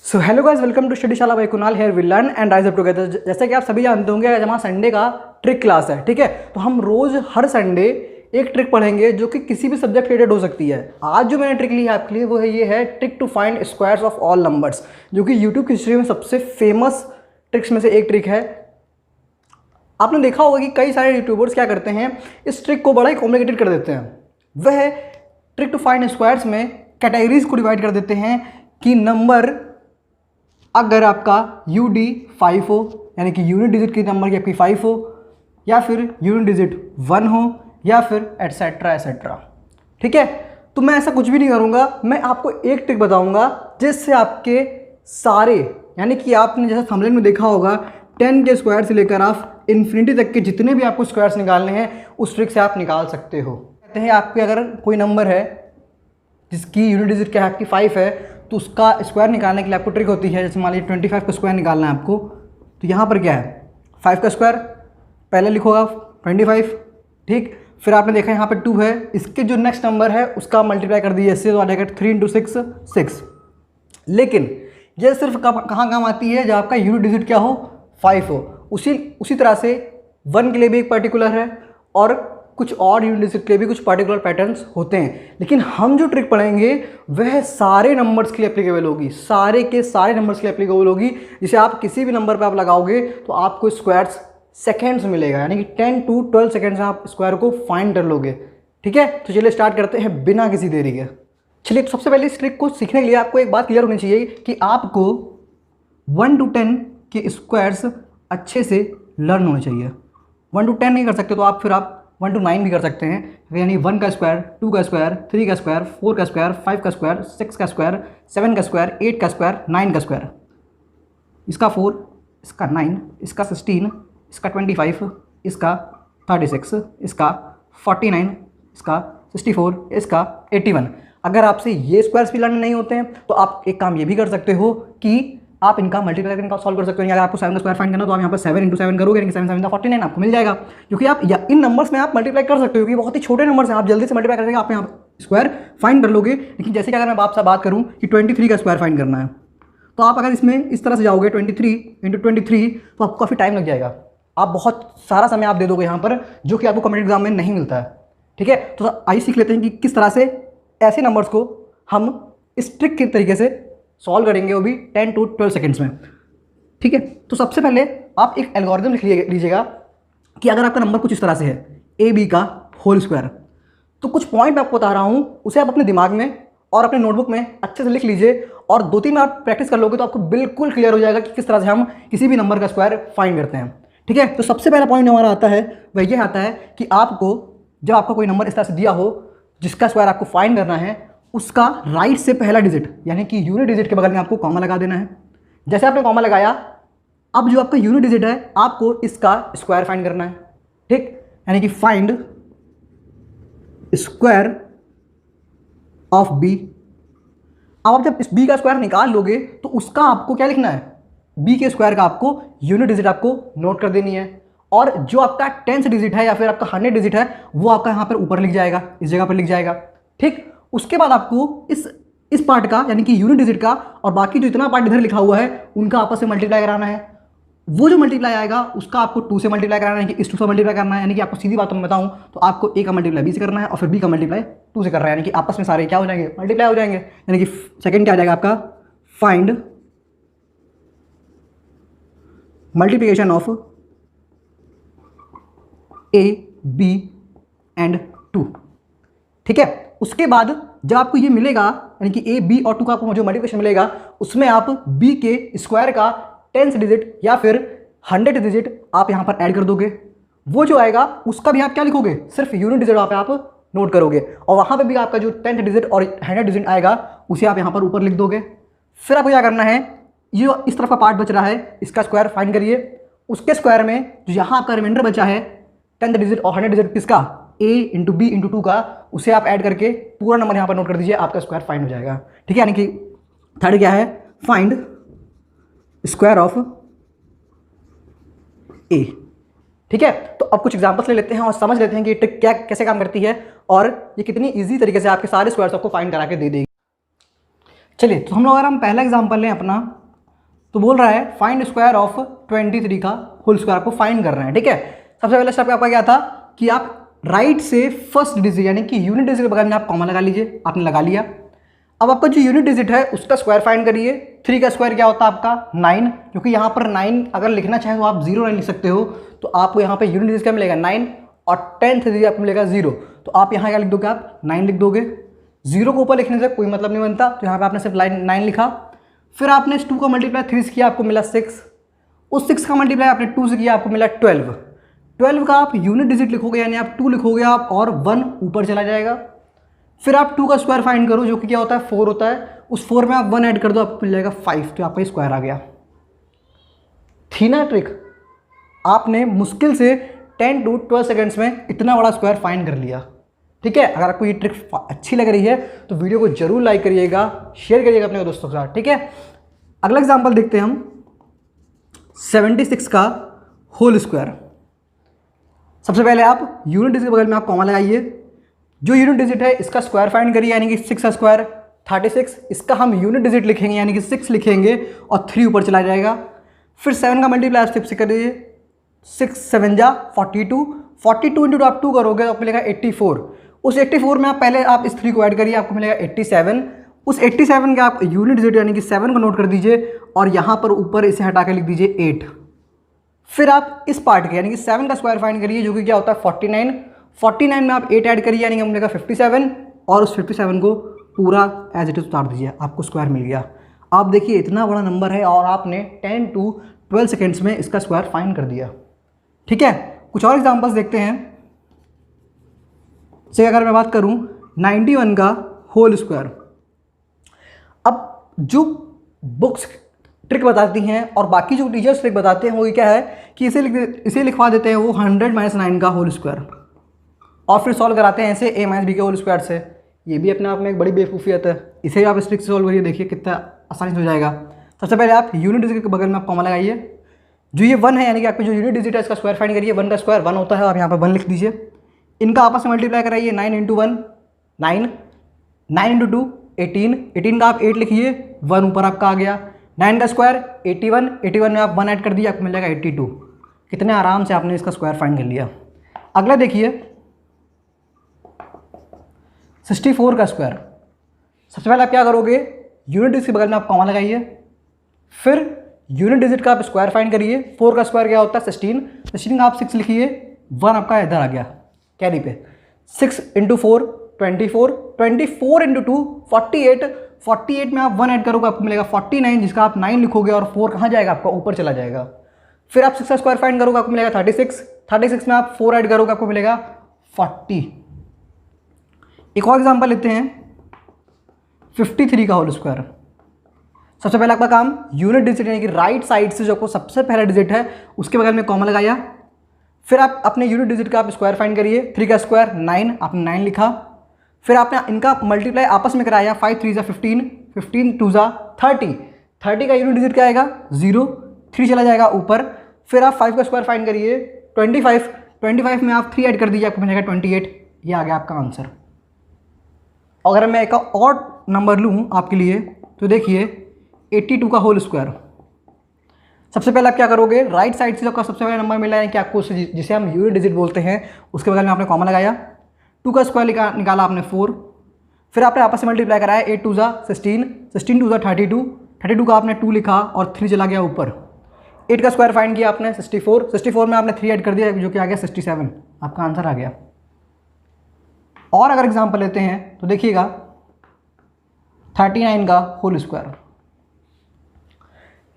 So hello guys, welcome to Studyshala by Kunal. Here we learn and rise up together. जैसे कि आप सभी जानते होंगे, आज हमारा संडे का ट्रिक क्लास है। ठीक है, तो हम रोज हर संडे एक ट्रिक पढ़ेंगे जो कि किसी भी सब्जेक्ट रिलेटेड हो सकती है। आज जो मैंने ट्रिक ली है आपके लिए वो है ये है trick to find squares of all numbers, जो कि यूट्यूब की हिस्ट्री में सबसे फेमस ट्रिक्स में से एक ट्रिक है। आपने देखा होगा कि कई सारे यूट्यूबर्स क्या करते हैं, इस ट्रिक को बड़ा ही कॉम्प्लिकेटेड कर देते हैं। वह ट्रिक टू फाइंड स्क्वायर्स में कैटेगरीज को डिवाइड कर देते हैं कि नंबर अगर आपका UD 5 हो, यानी कि यूनिट डिजिट की नंबर की आपकी 5 हो, या फिर यूनिट डिजिट 1 हो, या फिर एटसेट्रा एटसेट्रा। ठीक है, तो मैं ऐसा कुछ भी नहीं करूँगा, मैं आपको एक ट्रिक बताऊँगा जिससे आपके सारे, यानी कि आपने जैसा थंबनेल में देखा होगा 10 के स्क्वायर से लेकर आप इन्फिनिटी तक के जितने भी आपको स्क्वायर्स निकालने हैं उस ट्रिक से आप निकाल सकते हो। कहते हैं आपके अगर कोई नंबर है जिसकी यूनिट डिजिट क्या है आपकी 5 है, तो उसका स्क्वायर निकालने के लिए आपको ट्रिक होती है। जैसे मान लीजिए 25 का स्क्वायर निकालना है आपको, तो यहाँ पर क्या है 5 का स्क्वायर पहले लिखोगा 25। ठीक, फिर आपने देखा यहाँ पर 2 है, इसके जो नेक्स्ट नंबर है उसका मल्टीप्लाई कर दीजिए इससे, तो आ जाएगा 3 × 6 6। लेकिन ये सिर्फ कहाँ काम आती है, जब आपका यूनिट डिजिट क्या हो 5 हो। उसी तरह से 1 के लिए भी एक पर्टिकुलर है और कुछ और यूनिट डिजिट के लिए भी कुछ पर्टिकुलर पैटर्न्स होते हैं। लेकिन हम जो ट्रिक पढ़ेंगे वह सारे नंबर्स के लिए एप्लीकेबल होगी, सारे के सारे नंबर्स के लिए एप्लीकेबल होगी। जिसे आप किसी भी नंबर पे आप लगाओगे तो आपको स्क्वायर्स सेकेंड्स मिलेगा, यानी कि 10 to 12 सेकेंड्स में आप स्क्वायर को फाइंड कर लोगे। ठीक है, तो चलिए स्टार्ट करते हैं बिना किसी देरी के। चलिए, तो सबसे पहले इस ट्रिक को सीखने के लिए आपको एक बात क्लियर होनी चाहिए कि आपको 1 to 10 के स्क्वायर्स अच्छे से लर्न होने चाहिए। 1 to 10 नहीं कर सकते तो आप 1 to 9 भी कर सकते हैं, यानी 1 का स्क्वायर, 2 का स्क्वायर, 3 का स्क्वायर, 4 का स्क्वायर, 5 का स्क्वायर, 6 का स्क्वायर, 7 का स्क्वायर, 8 का स्क्वायर, 9 का स्क्वायर। इसका 4, इसका 9, इसका 16, इसका 25, इसका 36, इसका 49, इसका 64, इसका 81। अगर आपसे ये स्क्वायर्स भी लर्न नहीं होते हैं तो आप एक काम ये भी कर सकते हो कि आप इनका मल्टीप्लाई करके सॉल्व कर सकते हो। अगर आपको 7 का स्क्वायर फाइंड करना तो आप यहाँ पर 7 × 7 करोगे, यानी 7 7 49 आपको मिल जाएगा। क्योंकि आप इन नंबर्स में आप मल्टीप्लाई कर सकते हो, क्योंकि बहुत ही छोटे नंबर्स हैं, आप जल्दी से मल्टीप्लाई करके आप यहाँ स्क्वायर फाइंड कर लोगे। लेकिन जैसे कि अगर मैं आपसे बात करूँ कि 23 का स्क्वायर फाइंड करना है, तो आप अगर इसमें इस तरह से जाओगे 23 × 23, तो आपको काफ़ी टाइम लग जाएगा। आप बहुत सारा समय आप दे दोगे यहाँ पर, जो कि आपको कॉम्पिटिटिव एग्जाम में नहीं मिलता है। ठीक है, तो आइए सीख लेते हैं कि किस तरह से ऐसे नंबर्स को हम इस ट्रिक के तरीके से सॉल्व करेंगे, वो भी 10 to 12 सेकेंड्स में। ठीक है, तो सबसे पहले आप एक एल्गोरिथम लिख लीजिएगा कि अगर आपका नंबर कुछ इस तरह से है AB का होल स्क्वायर, तो कुछ पॉइंट मैं आपको बता रहा हूँ, उसे आप अपने दिमाग में और अपने नोटबुक में अच्छे से लिख लीजिए, और 2-3 बार प्रैक्टिस कर लोगे तो आपको बिल्कुल क्लियर हो जाएगा कि किस तरह से हम किसी भी नंबर का स्क्वायर फाइंड करते हैं। ठीक है, तो सबसे पहला पॉइंट हमारा आता है वह यह आता है कि आपको जब आपका कोई नंबर इस तरह से दिया हो जिसका स्क्वायर आपको फाइंड करना है, उसका राइट से पहला डिजिट, यानी कि यूनिट डिजिट के बगल में आपको कॉमा लगा देना है। जैसे आपने कॉमा लगाया, अब जो आपका यूनिट डिजिट है आपको इसका स्क्वायर फाइंड करना है। ठीक, यानी कि फाइंड स्क्वायर ऑफ B। अब आप जब इस B का स्क्वायर निकाल लोगे तो उसका आपको क्या लिखना है, B के स्क्वायर का आपको यूनिट डिजिट आपको नोट कर देनी है, और जो आपका 10th डिजिट है या फिर आपका 100 डिजिट है वो आपका यहाँ पर ऊपर लिख जाएगा, इस जगह पर लिख जाएगा। ठीक, उसके बाद आपको इस पार्ट का, यानी कि यूनिट डिजिट का, और बाकी जो इतना पार्ट इधर लिखा हुआ है उनका आपस में मल्टीप्लाई कराना है। वो जो मल्टीप्लाई आएगा उसका आपको 2 से मल्टीप्लाई कराना है, कि इस 2 से मल्टीप्लाई करना है। यानी कि आपको सीधी बात मैं बताऊं तो आपको A का मल्टीप्लाई B से करना है और फिर B का मल्टीप्लाई 2 से करना है, यानी कि आपस में सारे क्या हो जाएंगे, मल्टीप्लाई हो जाएंगे। यानी कि सेकंड क्या आ जाएगा आपका, find multiplication of A, B and 2। ठीक है, उसके बाद जब आपको ये मिलेगा, यानी कि A, B और 2 का आपको जो मल्टीप्लिकेशन मिलेगा, उसमें आप B के स्क्वायर का 10th डिजिट या फिर 100 डिजिट आप यहाँ पर ऐड कर दोगे। वो जो आएगा उसका भी आप क्या लिखोगे, सिर्फ यूनिट डिजिट वहाँ पे आप नोट करोगे, और वहाँ पे भी आपका जो 10th डिजिट और 100 डिजिट आएगा उसे आप यहाँ पर ऊपर लिख दोगे। फिर आपको क्या करना है, ये इस तरफ का पार्ट बच रहा है, इसका स्क्वायर फाइंड करिए। उसके स्क्वायर में जो यहाँ आपका रिमाइंडर बचा है 10th डिजिट और 100 डिजिट किसका, A × B × 2 का, उसे आप ऐड करके पूरा नंबर यहाँ पर नोट कर दीजिए, आपका स्क्वायर फाइंड हो जाएगा। ठीक है, यानी कि थर्ड क्या है, फाइंड स्क्वायर ऑफ A। ठीक है, तो अब कुछ एग्जांपल्स ले लेते हैं और समझ लेते हैं कि ये ट्रिक क्या कैसे काम करती है और ये कितनी इजी तरीके से आपके सारे स्क्वायर्स आपको फाइंड करा के दे देगी। चलिए, तो हम लोग अगर हम पहला एग्जांपल लें अपना तो बोल रहा है फाइंड स्क्वायर ऑफ 23 का होल स्क्वायर, आपको फाइंड कर रहे हैं, ठीक है। सबसे पहले स्टेप आपका क्या था कि आप राइट से फर्स्ट डिजिट यानी कि यूनिट डिजिट के बगल में आप कॉमा लगा लीजिए, आपने लगा लिया। अब आपका जो यूनिट डिजिट है उसका स्क्वायर फाइंड करिए। 3 का स्क्वायर क्या होता है आपका 9, क्योंकि यहाँ पर 9 अगर लिखना चाहे तो आप 0 नहीं लिख सकते हो, तो आपको यहाँ पे यूनिट डिजिट क्या मिलेगा 9 और 10th डिजिट आपको मिलेगा 0, तो आप यहाँ क्या लिख दोगे, आप 9 लिख दोगे। 0 को ऊपर लिखने से कोई मतलब नहीं बनता, तो यहाँ पे आपने सिर्फ लाइन 9 लिखा। फिर आपने इस 2 का मल्टीप्लाई 3 से किया, आपको मिला 6। उस 6 का मल्टीप्लाई आपने 2 से किया, आपको मिला 12। 12 का आप यूनिट डिजिट लिखोगे यानी आप 2 लिखोगे आप, और 1 ऊपर चला जाएगा। फिर आप 2 का स्क्वायर फाइंड करो, जो कि क्या होता है 4 होता है। उस 4 में आप 1 ऐड कर दो, आपको मिल जाएगा 5, तो आपका स्क्वायर आ गया। थी ना ट्रिक, आपने मुश्किल से 10 to 12 सेकेंड्स में इतना बड़ा स्क्वायर फाइंड कर लिया, ठीक है। अगर आपको ये ट्रिक अच्छी लग रही है तो वीडियो को जरूर लाइक करिएगा, शेयर करिएगा अपने दोस्तों के साथ, ठीक है। अगला एग्जांपल देखते हैं हम 76 का होल स्क्वायर। सबसे पहले आप यूनिट डिजिट के बगल में आप कॉमा लगाइए। जो यूनिट डिजिट है इसका स्क्वायर फाइंड करिए, यानी कि 6 का स्क्वायर 36। इसका हम यूनिट डिजिट लिखेंगे यानी कि 6 लिखेंगे और 3 ऊपर चला जाएगा। फिर 7 का मल्टीप्लाई आप 6 से करिए, 6 7 जा 42। 42 इंटू आप 2 करोगे तो आपको मिलेगा 84। उस 84 में आप पहले आप इस 3 को ऐड करिए, आपको मिलेगा 87। उस 87 के आप यूनिट डिजिट यानी कि 7 को नोट कर दीजिए और यहाँ पर ऊपर इसे हटा के लिख दीजिए 8। फिर आप इस पार्ट के यानी कि 7 का स्क्वायर फाइंड करिए, जो कि क्या होता है 49। 49 में आप 8 ऐड करिए यानी कि मिलेगा 57, और उस 57 को पूरा एज इट इज उतार दीजिए, आपको स्क्वायर मिल गया। आप देखिए इतना बड़ा नंबर है और आपने 10 to 12 सेकेंड्स में इसका स्क्वायर फाइंड कर दिया, ठीक है। कुछ और एग्जांपल्स देखते हैं। जैसे अगर मैं बात करूं 91 का होल स्क्वायर। अब जो बुक्स ट्रिक बताती हैं और बाकी जो टीचर्स ट्रिक बताते हैं वो क्या है कि इसे लिखवा देते हैं वो 100 - 9 का होल स्क्वायर, और फिर सॉल्व कराते हैं ऐसे a - b के होल स्क्वायर से। ये भी अपने आप में एक बड़ी बेवकूफ़ियत है। इसे आप इस ट्रिक से सॉल्व करिए, देखिए कितना आसानी से हो जाएगा। सबसे पहले आप यूनिट डिजिट के बगल में आप कॉमा लगाइए। जो ये 1 है यानी कि आपको जो यूनिट डिजिट है इसका स्क्वायर फाइंड करिए। 1 का स्क्वायर 1 होता है, आप यहाँ पर 1 लिख दीजिए। इनका आपस में मल्टीप्लाई कराइए, 9 इंटू 1 9, 9 इंटू 2 18। 18 का आप 8 लिखिए, 1 ऊपर आपका आ गया। 9 का स्क्वायर 81, 81 में आप 1 ऐड कर दिए, आपको मिल जाएगा 82। कितने आराम से आपने इसका स्क्वायर फाइंड कर लिया। अगला देखिए 64 का स्क्वायर। सबसे पहले आप क्या करोगे, यूनिट डिजिट के बगल में आप कॉमा लगाइए। फिर यूनिट डिजिट का आप स्क्वायर फाइंड करिए। 4 का स्क्वायर क्या होता है 16। 16 का आप 6 लिखिए, 1 आपका इधर आ गया कैरी पे। 6 इंटू 4 24, 24 इंटू 2 48। 48 में आप 1 ऐड करोगे, आपको मिलेगा 49, जिसका आप 9 लिखोगे और 4 कहाँ जाएगा, आपका ऊपर चला जाएगा। फिर आप 6 का स्क्वायर फाइंड करोगे, आपको मिलेगा 36। 36 में आप 4 ऐड करोगे, आपको मिलेगा 40। एक और एग्जांपल लेते हैं 53 का होल स्क्वायर। सबसे पहले आपका काम यूनिट डिजिट यानी कि राइट साइड से जो आपको सबसे पहला डिजिट है उसके बगल में कॉमा लगाया। फिर आप अपने यूनिट डिजिट का आप स्क्वायर फाइंड करिए। 3 का स्क्वायर 9, आपने 9 लिखा। फिर आपने इनका मल्टीप्लाई आपस में कराया, 5 3 15, 15 2 30। 30 का यूनिट डिजिट क्या आएगा 0, 3 चला जाएगा ऊपर। फिर आप 5 का स्क्वायर फाइंड करिए, 25। 25 में आप 3 ऐड कर दीजिए, आपको मिलेगा 28। ये आ गया आपका आंसर। अगर मैं एक और नंबर लूँ आपके लिए तो देखिए 82 का होल स्क्वायर। सबसे पहले आप क्या करोगे, राइट साइड से जो आपका सबसे पहला नंबर मिला है कि आपको जिसे हम यूनिट डिजिट बोलते हैं उसके बगल में आपने कॉमा लगाया। 2 का स्क्वायर निकाला आपने 4। फिर आपने आपस में मल्टीप्लाई कराया, 8 2 16, 16 2 32। 32 का आपने 2 लिखा और 3 चला गया ऊपर। 8 का स्क्वायर फाइंड किया आपने 64। 64 में आपने 3 ऐड कर दिया, जो कि आ गया 67। आपका आंसर आ गया। और अगर एग्जाम्पल लेते हैं तो देखिएगा 39 का होल स्क्वायर।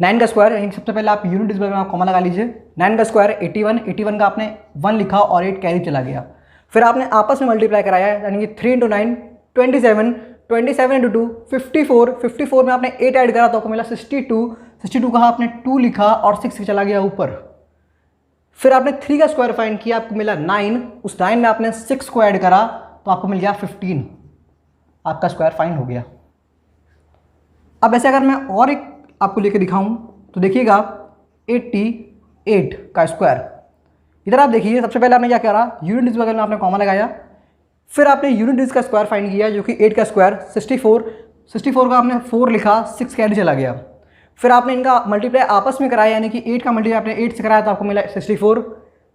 9 का स्क्वायर यानी सबसे पहले आप यूनिट डिजिट में आप कॉमा लगा लीजिए। 9 का स्क्वायर 81। 81 का आपने 1 लिखा और 8 कैरी चला गया। फिर आपने आपस में मल्टीप्लाई कराया यानी कि 3 इंटू 9 27, 27 इंटू 2 54। 54 में आपने 8 ऐड करा तो आपको मिला 62। 62 का आपने 2 लिखा और 6 चला गया ऊपर। फिर आपने 3 का स्क्वायर फाइंड किया, आपको मिला 9। उस 9 में आपने 6 को ऐड करा तो आपको मिल गया 15। आपका स्क्वायर फाइंड हो गया। अब ऐसे अगर मैं और एक आपको लेके दिखाऊं तो देखिएगा 88 का स्क्वायर। इधर आप देखिए सबसे पहले आपने क्या करा, यूनिट डिजिट बगल में आपने कॉमा लगाया। फिर आपने यूनिट डिजिट का स्क्वायर फाइंड किया जो कि 8 का स्क्वायर 64। 64 का आपने 4 लिखा, 6 कैरी चला गया। फिर आपने इनका मल्टीप्लाई आपस में कराया, यानी कि 8 का मल्टीप्लाई आपने 8 से कराया तो आपको मिला 64।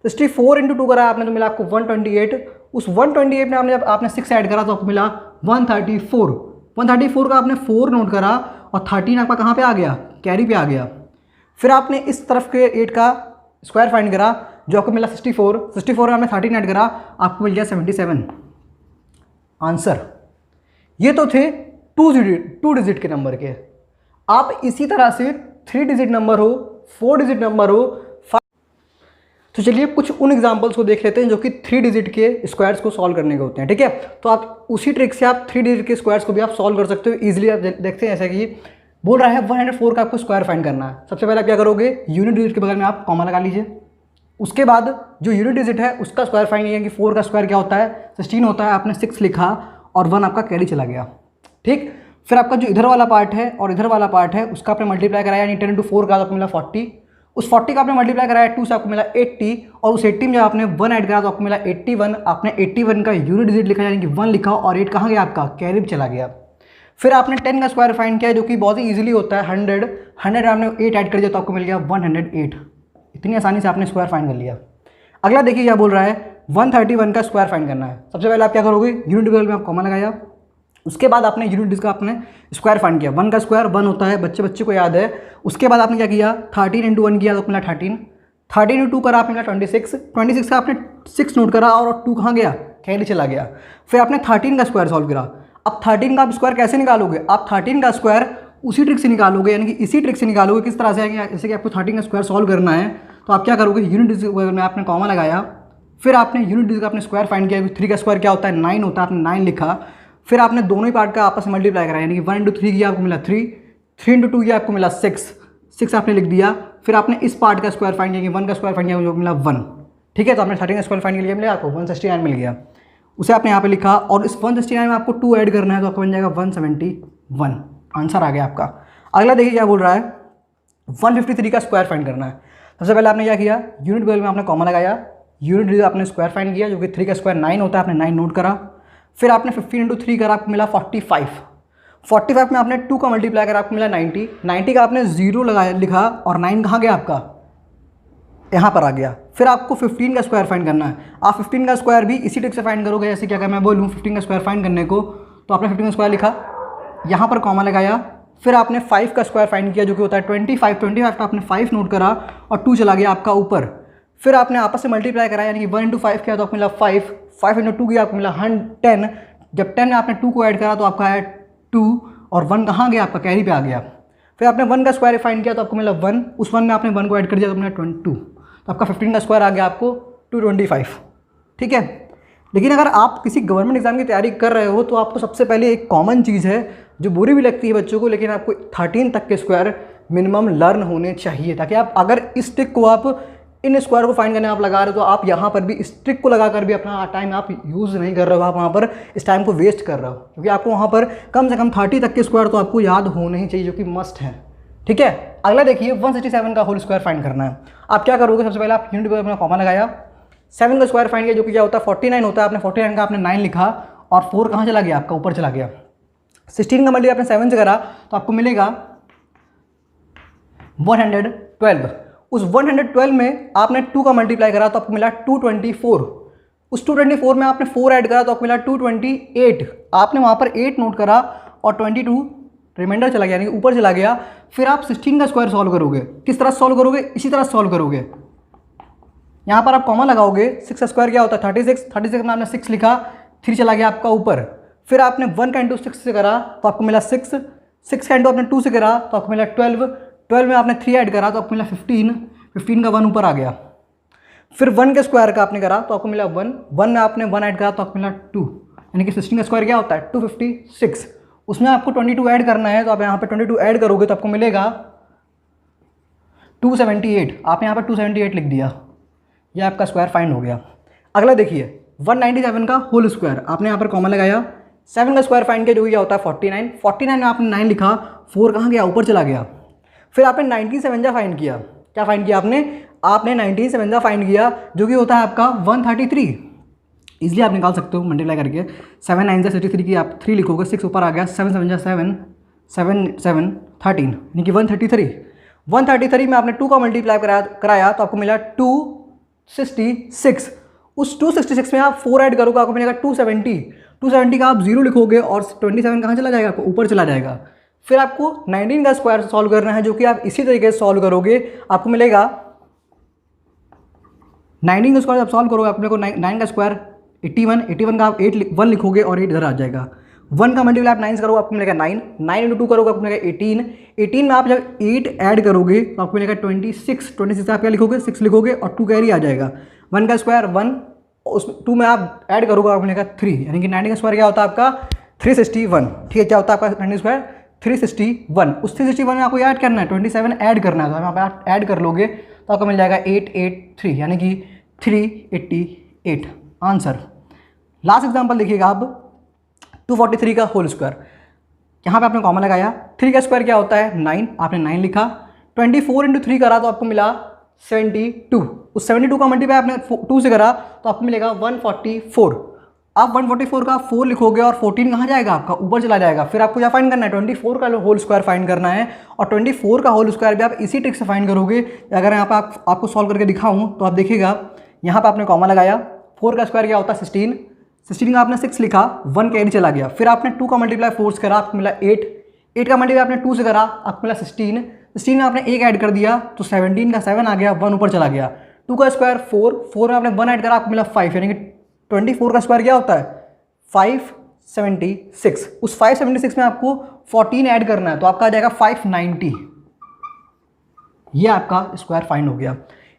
64 इंटू 2 कराया आपने तो मिला आपको 128। उस 128 में आपने 6 ऐड करा तो आपको मिला 134। 134 का आपने 4 नोट करा और 13 आपका कहाँ पे आ गया, कैरी पे आ गया। फिर आपने इस तरफ के 8 का स्क्वायर फाइंड करा जो आपको मिला 64। 64 में आपने 13 ऐड करा, आपको मिल गया 77 आंसर। ये तो थे टू डिजिट के नंबर के। आप इसी तरह से 3 डिजिट नंबर हो, 4 डिजिट नंबर हो, 5। तो चलिए कुछ उन एग्जांपल्स को देख लेते हैं जो कि 3 डिजिट के स्क्वायर्स को सॉल्व करने के होते हैं, ठीक है। तो आप उसी ट्रिक से आप 3 डिजिट के स्क्वायर्स को भी आप सॉल्व कर सकते हो इजीली। आप देखते हैं ऐसा कि बोल रहा है 104 का आपको स्क्वायर फाइंड करना है। सबसे पहले आप क्या करोगे, यूनिट डिजिट के बगल में आप कॉमा लगा लीजिए। उसके बाद जो यूनिट डिजिट है उसका स्क्वायर फाइंड किया कि 4 का स्क्वायर क्या होता है, 16 होता है। आपने 6 लिखा और 1 आपका कैरी चला गया, ठीक। फिर आपका जो इधर वाला पार्ट है और इधर वाला पार्ट है उसका आपने मल्टीप्लाई कराया, यानी 10 × 4 का आपको मिला 40। उस 40 का आपने मल्टीप्लाई कराया 2 से आपको मिला 80, और उस 80 में जब आपने 1 ऐड करा तो आपको मिला 81। आपने 81 का यूनिट डिजिट लिखा, यानी कि 1 लिखा और 8 कहाँ गया आपका, कैरी में चला गया। फिर आपने 10 का स्क्वायर फाइंड किया जो कि बहुत ही ईजिली होता है 100 आपने 8 ऐड कर दिया तो आपको मिल गया 108। इतनी आसानी से आपने स्क्वायर फाइंड कर लिया। अगला देखिए क्या बोल रहा है, 131 का स्क्वायर फाइंड करना है। सबसे पहले आप क्या करोगे, यूनिट डिजिट में आप कॉमा लगाया, उसके बाद आपने यूनिट डिजिट का आपने स्क्वायर फाइंड किया। 1 का स्क्वायर 1 होता है, बच्चे को याद है। उसके बाद आपने क्या किया, 13 × 1 किया तो मिला 13। 13 × 2 करा आपने मिला 26। 26 का आपने 6 नोट करा और 2 कहाँ गया, कैरी चला गया। फिर आपने 13 का स्क्वायर सॉल्व करा। अब 13 का आप स्क्वायर कैसे निकालोगे, आप 13 का स्क्वायर उसी ट्रिक से निकालोगे, यानी कि इसी ट्रिक से निकालोगे। किस तरह से है, जैसे कि आपको 13 का स्क्वायर सॉल्व करना है तो आप क्या करोगे, यूनिट डिजिट में आपने कॉमा लगाया, फिर आपने यूनिट डिजिट का आपने स्क्वायर फाइंड किया। 3 का स्क्वायर क्या होता है, 9 होता है, आपने 9 लिखा। फिर आपने दोनों ही पार्ट का आपस में मल्टीप्लाई कराया, यानी कि 1 × 3 किया आपको मिला 3, 3 × 2 किया आपको मिला 6 आपने लिख दिया। फिर आपने इस पार्ट का स्क्वायर फाइंड किया कि 1 का स्क्वायर फाइंड किया जो मिला 1, ठीक है। तो आपने 13 का स्क्वायर फाइंड किया मिला आपको 169 मिल गया, उसे आपने यहाँ पे लिखा। और इस 169 में आपको 2 ऐड करना है तो आपको बन जाएगा 171, आंसर आ गया आपका। अगला देखिए क्या बोल रहा है, 153 का स्क्वायर फाइंड करना है। सबसे पहले आपने क्या किया, यूनिट बेल में आपने कॉमा लगाया, यूनिट डिजिट आपने स्क्वायर फाइंड किया जो कि 3 का स्क्वायर 9 होता है, आपने 9 नोट करा। फिर आपने 15 × 3 करा, आपको मिला 45। 45 में आपने 2 का मल्टीप्लाई करा, आपको मिला 90। 90 का आपने 0 लगाया लिखा और 9 कहाँ गया आपका, यहाँ पर आ गया। फिर आपको 15 का स्क्वायर फाइंड करना है। आप 15 का स्क्वायर भी इसी ट्रिक से फाइंड करोगे, जैसे क्या मैं बोलूँ 15 का स्क्वायर फाइंड करने को, तो आपने 15 का स्क्वायर लिखा, यहाँ पर कॉमा लगाया। फिर आपने 5 का स्क्वायर फाइंड किया जो कि होता है 25। 25 का आपने 5 नोट करा और 2 चला गया आपका ऊपर। फिर आपने आपस में मल्टीप्लाई कराया, यानी कि 1 × 5 किया तो आपको मिला 5, 5 × 2 किया आपको मिला 10। जब 10 में आपने 2 को ऐड करा तो आपका है 2 और 1 कहाँ गया आपका, कैरी पे आ गया। फिर आपने 1 का स्क्वायर फाइंड किया तो आपको मिला 1, उस 1 में आपने 1 को ऐड कर दिया तो मिला 22, तो आपका 15 का स्क्वायर आ गया आपको 225, ठीक है। लेकिन अगर आप किसी गवर्नमेंट एग्जाम की तैयारी कर रहे हो तो आपको सबसे पहले एक कॉमन चीज़ है जो बुरी भी लगती है बच्चों को, लेकिन आपको 13 तक के स्क्वायर मिनिमम लर्न होने चाहिए, ताकि आप अगर इस ट्रिक को आप इन स्क्वायर को फाइंड करने आप लगा रहे हो तो आप यहाँ पर भी इस ट्रिक को लगा कर भी अपना टाइम आप यूज़ नहीं कर रहे हो, आप वहाँ पर इस टाइम को वेस्ट कर रहे हो, क्योंकि आपको वहाँ पर कम से कम 30 तक के स्क्वायर तो आपको याद होने ही चाहिए, जो कि मस्ट है, ठीक है। अगला देखिए 167 का होल स्क्वायर फाइंड करना है। आप क्या करोगे, सबसे पहले आप यूनिट में अपना कॉमा लगाया, 7 का स्क्वायर फाइंड किया जो कि क्या होता है 49 होता है। आपने 49 का आपने 9 लिखा और 4 कहाँ चला गया आपका, ऊपर चला गया। 16 का मल्टीप्लाई आपने 7 से करा तो आपको मिलेगा 112। उस 112 में आपने 2 का मल्टीप्लाई करा तो आपको मिला 224। उस 224 में आपने 4 ऐड करा तो आपको मिला 228। आपने वहाँ पर 8 नोट करा और 22 रिमाइंडर चला गया, यानी ऊपर चला गया। फिर आप 16 का स्क्वायर सॉल्व करोगे। किस तरह सॉल्व करोगे, इसी तरह सॉल्व करोगे। यहाँ पर आप कॉमा लगाओगे, 6 का स्क्वायर क्या होता है 36। 36 में आपने 6 लिखा, 3 चला गया आपका ऊपर। फिर आपने 1 का इंटू 6 से करा तो आपको मिला 6। 6 का इंटू आपने 2 से करा तो आपको मिला 12। 12 में आपने 3 ऐड करा तो आपको मिला 15। 15 का 1 ऊपर आ गया। फिर 1 के स्क्वायर का आपने करा तो आपको मिला 1। 1 में आपने 1 ऐड करा तो आपको मिला 2, यानी कि 16 का स्क्वायर क्या होता है 256। उसमें आपको 22 ऐड करना है तो आप यहाँ पे 22 ऐड करोगे तो आपको मिलेगा 278। आप यहाँ पर 278 लिख दिया, ये आपका स्क्वायर फाइंड हो गया। अगला देखिए 197 का होल स्क्वायर, आपने यहाँ पर कॉमा लगाया। 7 का स्क्वायर फाइंड किया जो क्या होता है 49। 49 में आपने 9 लिखा, 4 कहाँ गया, ऊपर चला गया। फिर आपने 1957 फाइंड किया। क्या फाइंड किया आपने 1957 फाइंड किया जो कि होता है आपका 133। इसलिए आप निकाल सकते हो मल्टीप्लाई करके। 7 9 63 की आप 3 लिखोगे, 6 ऊपर आ गया, 7 7 7 13 यानी कि 133। 133 में आपने 2 का मल्टीप्लाई कराया तो आपको मिला 266। उस 266 में आप 4 ऐड करोगे आपको मिलेगा 270। 270 का आप 0 लिखोगे और 27 कहाँ चला जाएगा, आपको ऊपर चला जाएगा। फिर आपको 19 का स्क्वायर सॉल्व करना है, जो कि आप इसी तरीके से सॉल्व करोगे। आपको मिलेगा 19 का स्क्वायर आप सॉल्व करोगे, आपको को 9 का स्क्वायर 81। 81 का आप 1 लिखोगे और 8 इधर आ जाएगा। 1 का मल्टीप्लाई आप 9 से करोगे, आपको मिलेगा 9। 9 इंटू 2 करोगे, आपको मिलेगा 18। 18 में आप जब 8 ऐड करोगे तो आपको मिलेगा 26। 26 आप क्या लिखोगे, 6 लिखोगे और 2 कैरी आ जाएगा। 1 का स्क्वायर 1, उस 2 में आप ऐड करोगे, आपको मिलेगा 3, यानी कि 90 का स्क्वायर क्या होता है आपका 361। ठीक है, क्या होता है आपका 90 स्क्वायर 361। उस 361 में आपको ऐड करना है 27 ऐड करना है, तो यहाँ पे आप ऐड कर लोगे तो आपको मिल जाएगा 883, यानी कि 388 आंसर। लास्ट एग्जांपल देखिएगा आप 243 का होल स्क्वायर। यहाँ पे आपने कॉमन लगाया, 3 का स्क्वायर क्या होता है 9, आपने 9 लिखा। 24 इंटू 3 करा तो आपको मिला 72। उस 72 का मल्टीप्लाई आपने 2 से करा तो आपको मिलेगा 144। आप 144 का 4 लिखोगे और 14 कहाँ जाएगा, आपका ऊपर चला जाएगा। फिर आपको क्या फाइंड करना है, 24 का होल स्क्वायर फाइंड करना है। और 24 का होल स्क्वायर भी आप इसी ट्रिक से फाइंड करोगे। अगर यहाँ पर आपको सॉल्व करके दिखाऊँ तो आप देखिएगा, यहाँ पर आपने कॉमा लगाया। 4 का स्क्वायर क्या होता है 16। 16 का आपने 6 लिखा, 1 कैरी चला गया। फिर आपने 2 का मल्टीप्लाई 4 से करा, आपको मिला 8। 8 का मल्टीप्लाई आपने 2 से करा, आपको मिला 16। 16 में आपने 1 ऐड कर दिया तो 17 का 7 आ गया, 1 ऊपर चला गया। 2 का स्क्वायर 4, 4 में आपने 1 ऐड करा, आपको मिला 5, यानी कि 24 का स्क्वायर क्या होता है 576। उस 576 में आपको 14 ऐड करना है तो आपका आ जाएगा 590। ये आपका स्क्वायर फाइंड हो गया।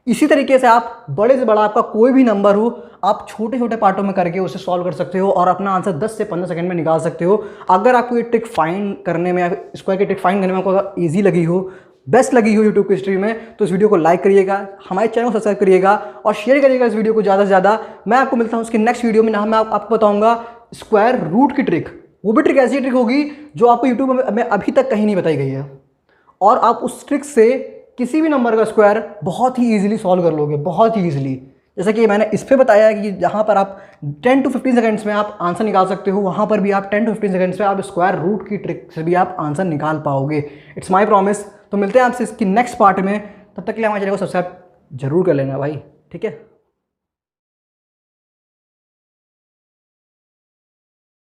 इसी तरीके से आप बड़े से बड़ा आपका कोई भी नंबर हो, आप छोटे छोटे पार्टों में करके उसे सॉल्व कर सकते हो और अपना आंसर 10 से 15 सेकंड में निकाल सकते हो। अगर आपको ये ट्रिक फाइंड करने में, स्क्वायर की ट्रिक फाइंड करने में आपको ईजी लगी हो, बेस्ट लगी हो यूट्यूब की हिस्ट्री में, तो इस वीडियो को लाइक करिएगा, हमारे चैनल को सब्सक्राइब करिएगा और शेयर करिएगा इस वीडियो को ज़्यादा से ज़्यादा। मैं आपको मिलता हूँ उसके नेक्स्ट वीडियो में। मैं आपको बताऊँगा स्क्वायर रूट की ट्रिक। वो भी ट्रिक ऐसी ट्रिक होगी जो आपको यूट्यूब में अभी तक कहीं नहीं बताई गई है, और आप उस ट्रिक से किसी भी नंबर का स्क्वायर बहुत ही इजीली सॉल्व कर लोगे, बहुत ही इजीली। जैसा कि मैंने इस पे बताया कि जहाँ पर आप 10 to 15 सेकंड्स में आप आंसर निकाल सकते हो, वहाँ पर भी आप 10 to 15 सेकंड्स में आप स्क्वायर रूट की ट्रिक से भी आप आंसर निकाल पाओगे। It's my promise. तो मिलते हैं आपसे इसकी नेक्स्ट पार्ट में, तब तक के लिए हमारे चैनल को सब्सक्राइब जरूर कर लेना भाई, ठीक है।